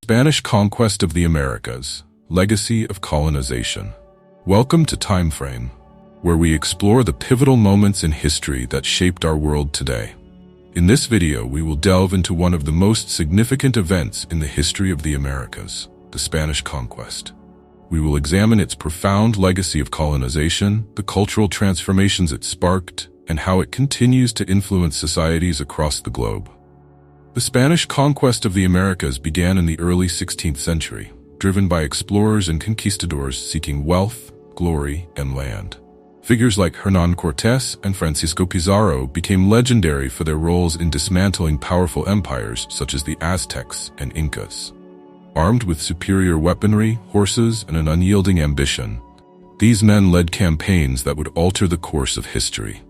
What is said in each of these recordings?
Spanish Conquest of the Americas, Legacy of Colonization. Welcome to TimeFrame, where we explore the pivotal moments in history that shaped our world today. In this video, we will delve into one of the most significant events in the history of the Americas, the Spanish Conquest. We will examine its profound legacy of colonization, the cultural transformations it sparked, and how it continues to influence societies across the globe. The Spanish conquest of the Americas began in the early 16th century, driven by explorers and conquistadors seeking wealth, glory, and land. Figures like Hernán Cortés and Francisco Pizarro became legendary for their roles in dismantling powerful empires such as the Aztecs and Incas. Armed with superior weaponry, horses, and an unyielding ambition, these men led campaigns that would alter the course of history.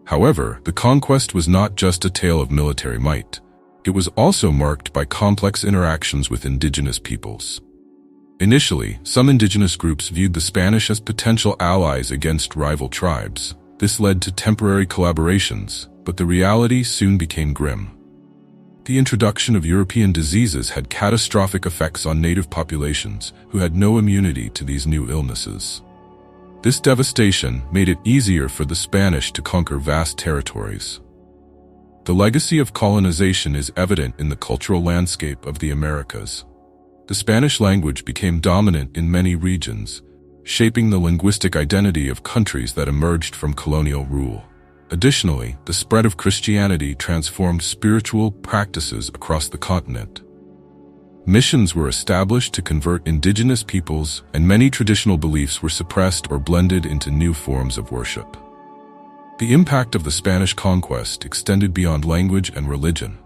However, the conquest was not just a tale of military might. It was also marked by complex interactions with indigenous peoples. Initially, some indigenous groups viewed the Spanish as potential allies against rival tribes. This led to temporary collaborations, but the reality soon became grim. The introduction of European diseases had catastrophic effects on native populations who had no immunity to these new illnesses. This devastation made it easier for the Spanish to conquer vast territories. The legacy of colonization is evident in the cultural landscape of the Americas. The Spanish language became dominant in many regions, shaping the linguistic identity of countries that emerged from colonial rule. Additionally, the spread of Christianity transformed spiritual practices across the continent. Missions were established to convert indigenous peoples, and many traditional beliefs were suppressed or blended into new forms of worship. The impact of the Spanish conquest extended beyond language and religion.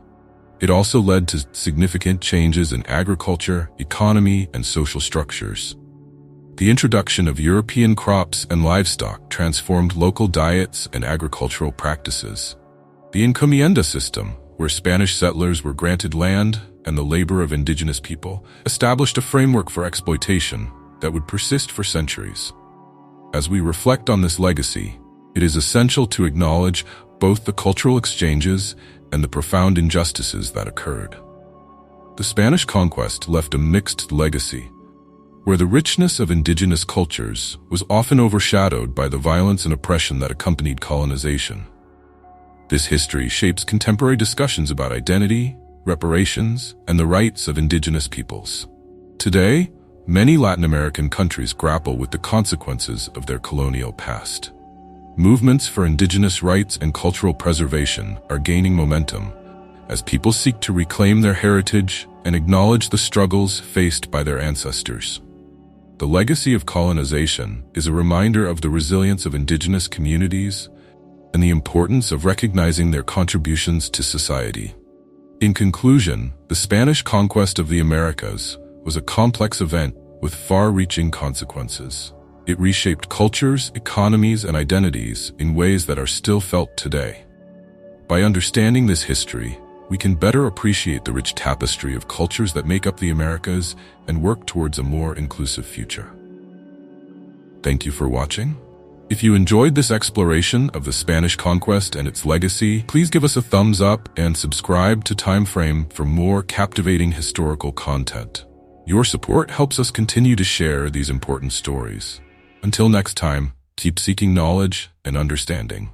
It also led to significant changes in agriculture, economy, and social structures. The introduction of European crops and livestock transformed local diets and agricultural practices. The encomienda system, where Spanish settlers were granted land and the labor of indigenous people, established a framework for exploitation that would persist for centuries. As we reflect on this legacy, it is essential to acknowledge both the cultural exchanges and the profound injustices that occurred. The Spanish conquest left a mixed legacy, where the richness of indigenous cultures was often overshadowed by the violence and oppression that accompanied colonization. This history shapes contemporary discussions about identity, reparations, and the rights of indigenous peoples. Today, many Latin American countries grapple with the consequences of their colonial past. Movements for indigenous rights and cultural preservation are gaining momentum as people seek to reclaim their heritage and acknowledge the struggles faced by their ancestors. The legacy of colonization is a reminder of the resilience of indigenous communities and the importance of recognizing their contributions to society. In conclusion, the Spanish conquest of the Americas was a complex event with far-reaching consequences. It reshaped cultures, economies, and identities in ways that are still felt today. By understanding this history, we can better appreciate the rich tapestry of cultures that make up the Americas and work towards a more inclusive future. Thank you for watching. If you enjoyed this exploration of the Spanish conquest and its legacy, please give us a thumbs up and subscribe to TimeFrame for more captivating historical content. Your support helps us continue to share these important stories. Until next time, keep seeking knowledge and understanding.